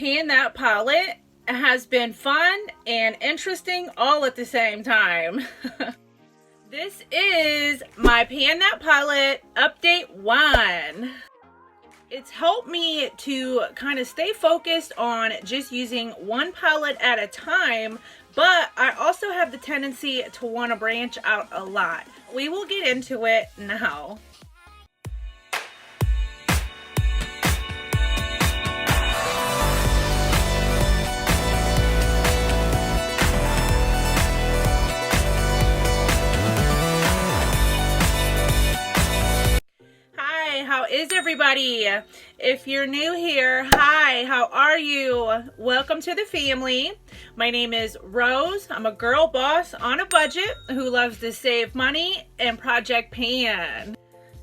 pan that palette has been fun and interesting all at the same time. This is my pan that palette update 1. It's helped me to kind of stay focused on just using one palette at a time, but I also have the tendency to want to branch out a lot. We will get into it now. How is everybody? If you're new here, hi, how are you? Welcome to the family. My name is Rose. I'm a girl boss on a budget who loves to save money and project pan.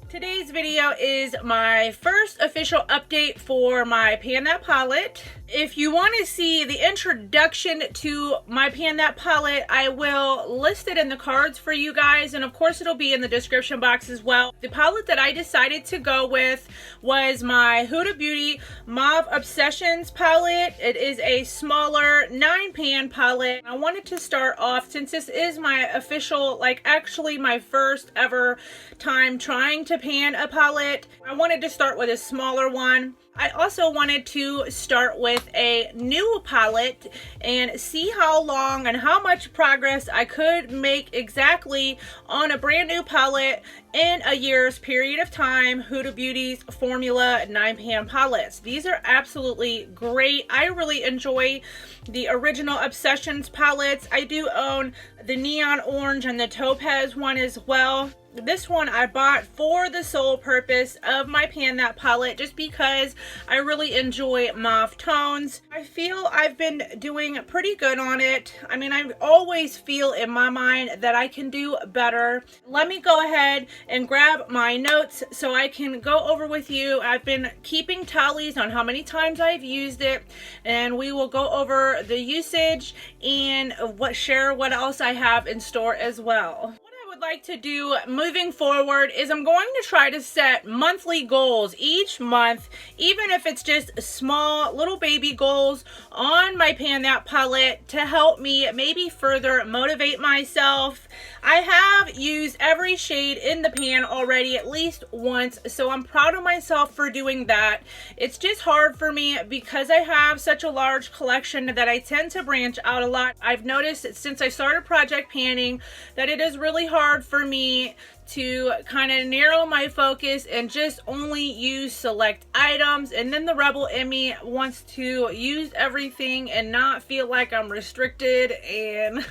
Today's video is my first official update for my Pan That palette. If you want to see the introduction to my Pan That palette, I will list it in the cards for you guys, and of course it'll be in the description box as well. The palette that I decided to go with was my Huda Beauty Muave Obsessions palette. It is a smaller 9-pan palette. I wanted to start off, since this is my official, actually my first ever time trying to pan a palette, I wanted to start with a smaller one. I also wanted to start with a new palette and see how long and how much progress I could make exactly on a brand new palette in a year's period of time. Huda Beauty's Formula 9-pan palettes. These are absolutely great. I really enjoy the original Obsessions palettes. I do own the neon orange and the topaz one as well. This one I bought for the sole purpose of my Pan That palette, just because I really enjoy mauve tones. I feel I've been doing pretty good on it. I mean, I always feel in my mind that I can do better. Let me go ahead and grab my notes so I can go over with you. I've been keeping tallies on how many times I've used it, and we will go over the usage and share what else I have in store as well. Like to do moving forward is I'm going to try to set monthly goals each month, even if it's just small little baby goals on my Pan That palette to help me maybe further motivate myself. I have used every shade in the pan already at least once, so I'm proud of myself for doing that. It's just hard for me because I have such a large collection that I tend to branch out a lot. I've noticed since I started project panning that it is really hard for me to kind of narrow my focus and just only use select items, and then the rebel in me wants to use everything and not feel like I'm restricted, and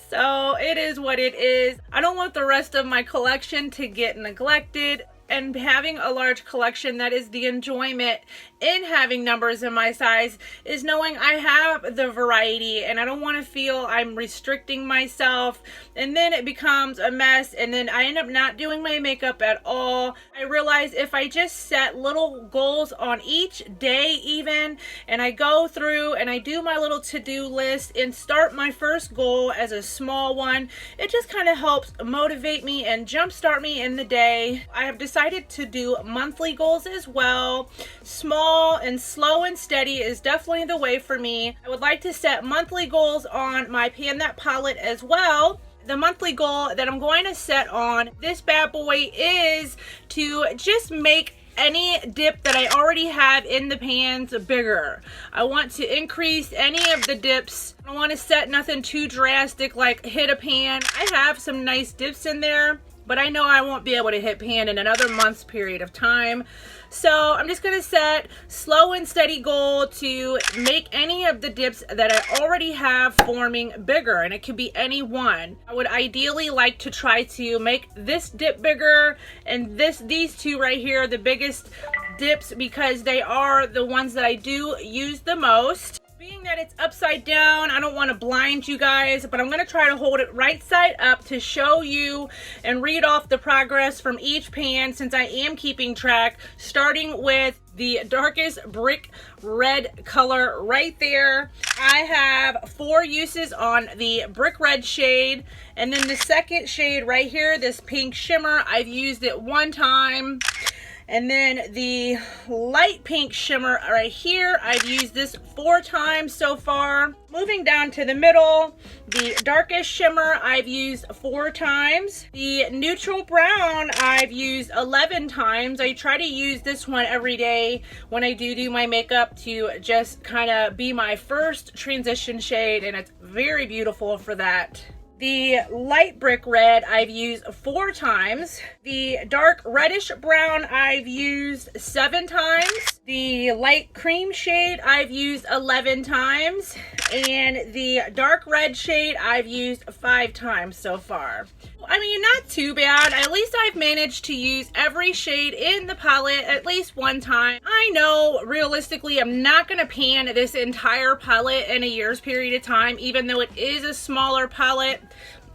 so it is what it is. I don't want the rest of my collection to get neglected. And having a large collection, that is the enjoyment in having numbers in my size, is knowing I have the variety, and I don't want to feel I'm restricting myself and then it becomes a mess and then I end up not doing my makeup at all. I realize if I just set little goals on each day even, and I go through and I do my little to-do list and start my first goal as a small one, it just kind of helps motivate me and jumpstart me in the day. I have decided to do monthly goals as well. Small and slow and steady is definitely the way for me. I would like to set monthly goals on my Pan That palette as well. The monthly goal that I'm going to set on this bad boy is to just make any dip that I already have in the pans bigger. I want to increase any of the dips. I don't want to set nothing too drastic like hit a pan. I have some nice dips in there, but I know I won't be able to hit pan in another month's period of time. So I'm just going to set slow and steady goal to make any of the dips that I already have forming bigger, and it could be any one. I would ideally like to try to make this dip bigger and these two right here the biggest dips, because they are the ones that I do use the most. Being that it's upside down, I don't want to blind you guys, but I'm going to try to hold it right side up to show you and read off the progress from each pan, since I am keeping track, starting with the darkest brick red color right there. I have 4 uses on the brick red shade, and then the second shade right here, this pink shimmer, I've used it 1 time. And then the light pink shimmer right here, I've used this 4 times so far. Moving down to the middle, the darkest shimmer I've used 4 times. The neutral brown I've used 11 times. I try to use this one every day when I do my makeup to just kind of be my first transition shade, and it's very beautiful for that. The light brick red I've used 4 times. The dark reddish brown I've used 7 times. The light cream shade I've used 11 times. And the dark red shade I've used 5 times so far. I mean, not too bad. At least I've managed to use every shade in the palette at least one time. I know realistically I'm not going to pan this entire palette in a year's period of time, even though it is a smaller palette.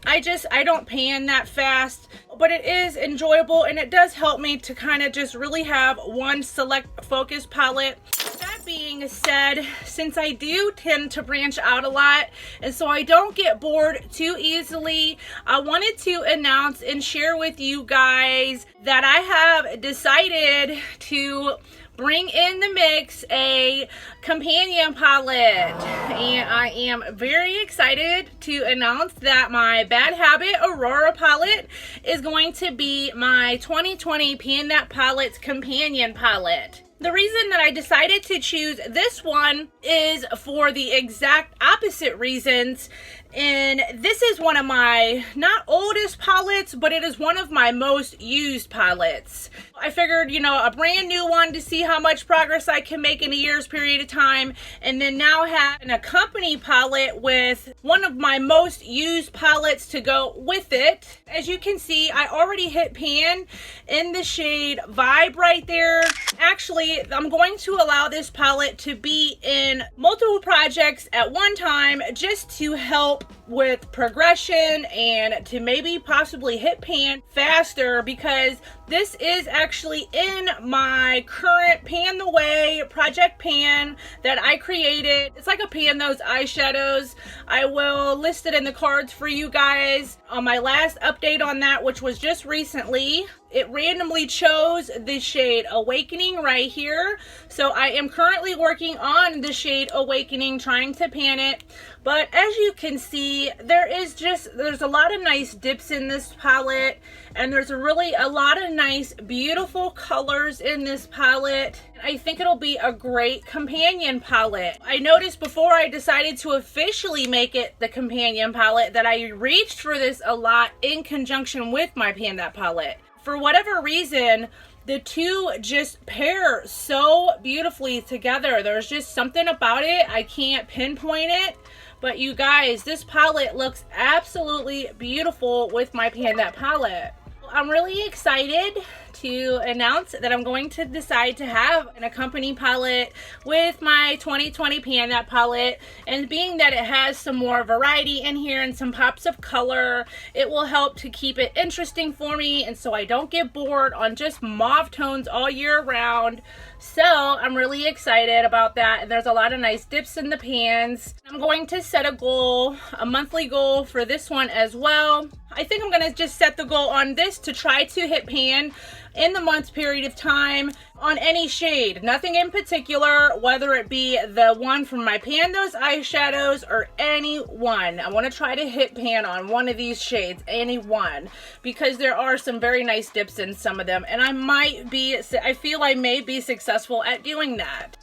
I don't pan that fast, but it is enjoyable and it does help me to kind of just really have one select focus palette. That being said, since I do tend to branch out a lot and so I don't get bored too easily, I wanted to announce and share with you guys that I have decided to bring in the mix a companion palette, and I am very excited to announce that my Bad Habit Aurora palette is going to be my 2020 Pan That Palette's companion palette. The reason that I decided to choose this one is for the exact opposite reasons. And this is one of my, not oldest palettes, but it is one of my most used palettes. I figured, you know, a brand new one to see how much progress I can make in a year's period of time. And then now have an acompany palette with one of my most used palettes to go with it. As you can see, I already hit pan in the shade Vibe right there. Actually, I'm going to allow this palette to be in multiple projects at one time just to help with progression and to maybe possibly hit pan faster, because this is actually in my current Pan the Way project pan that I created. It's like a pan those eyeshadows. I will list it in the cards for you guys on my last update on that, which was just recently. It randomly chose the shade Awakening right here. So I am currently working on the shade Awakening, trying to pan it. But as you can see, there's a lot of nice dips in this palette, and there's really a lot of nice, beautiful colors in this palette. I think it'll be a great companion palette. I noticed before I decided to officially make it the companion palette that I reached for this a lot in conjunction with my Pan That palette. For whatever reason, the two just pair so beautifully together. There's just something about it. I can't pinpoint it. But you guys, this palette looks absolutely beautiful with my Pan That palette. I'm really excited to announce that I'm going to decide to have an accompany palette with my 2020 Pan That palette, and being that it has some more variety in here and some pops of color, it will help to keep it interesting for me and so I don't get bored on just mauve tones all year round. So I'm really excited about that, and there's a lot of nice dips in the pans. I'm going to set a goal, a monthly goal for this one as well. I think I'm going to just set the goal on this to try to hit pan in the month's period of time on any shade. Nothing in particular, whether it be the one from my Pan Those eyeshadows or any one. I want to try to hit pan on one of these shades, any one, because there are some very nice dips in some of them, and I feel I may be successful at doing that.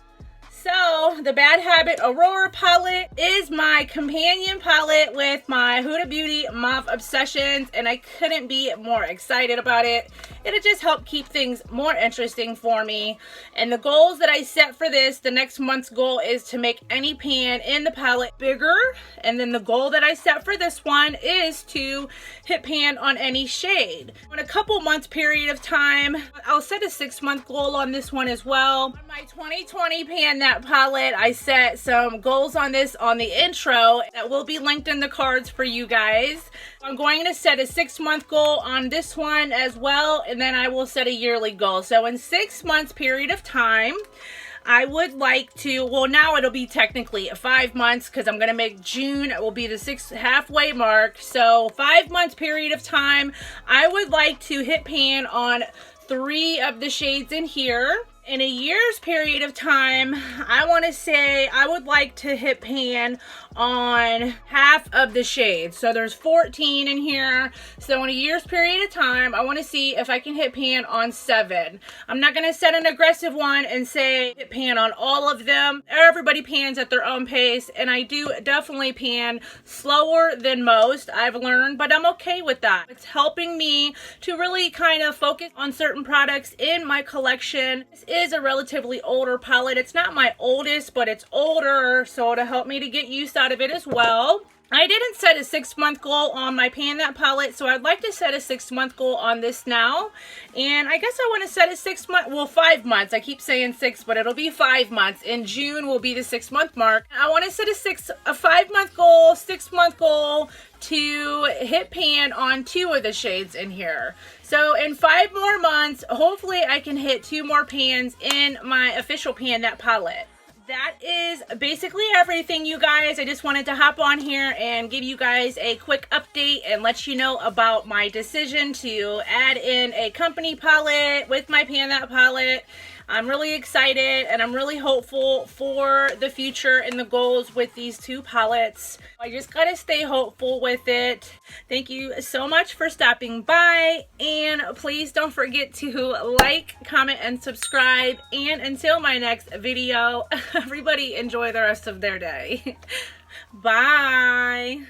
So the Bad Habit Aurora palette is my companion palette with my Huda Beauty Muave Obsessions, and I couldn't be more excited about it. It'll just help keep things more interesting for me. And the goals that I set for this, the next month's goal is to make any pan in the palette bigger. And then the goal that I set for this one is to hit pan on any shade. In a couple months period of time, I'll set a 6-month goal on this one as well. On my 2020 Pan That palette, I set some goals on this on the intro that will be linked in the cards for you guys. I'm going to set a 6-month goal on this one as well, and then I will set a yearly goal. So in 6 months period of time, I would like to, well, now it'll be technically 5 months because I'm going to make June, it will be the halfway mark. So 5 months period of time, I would like to hit pan on 3 of the shades in here. In a year's period of time, I want to say I would like to hit pan on half of the shades. So there's 14 in here. So in a year's period of time, I want to see if I can hit pan on 7. I'm not going to set an aggressive one and say hit pan on all of them. Everybody pans at their own pace, and I do definitely pan slower than most, I've learned, but I'm okay with that. It's helping me to really kind of focus on certain products in my collection. This is a relatively older palette. It's not my oldest, but it's older, so it'll help me to get use out of it as well. I didn't set a 6-month goal on my Pan That palette, so I'd like to set a 6-month goal on this now. And I guess I want to set a 5 months. I keep saying 6, but it'll be 5 months. In June will be the 6-month mark. I want to set a 5-month goal, 6-month goal to hit pan on 2 of the shades in here. So in 5 more months, hopefully I can hit 2 more pans in my official Pan That palette. That is basically everything, you guys. I just wanted to hop on here and give you guys a quick update and let you know about my decision to add in a company palette with my Pan That palette. I'm really excited and I'm really hopeful for the future and the goals with these 2 palettes. I just gotta stay hopeful with it. Thank you so much for stopping by, and please don't forget to like, comment, and subscribe. And until my next video, everybody enjoy the rest of their day. Bye.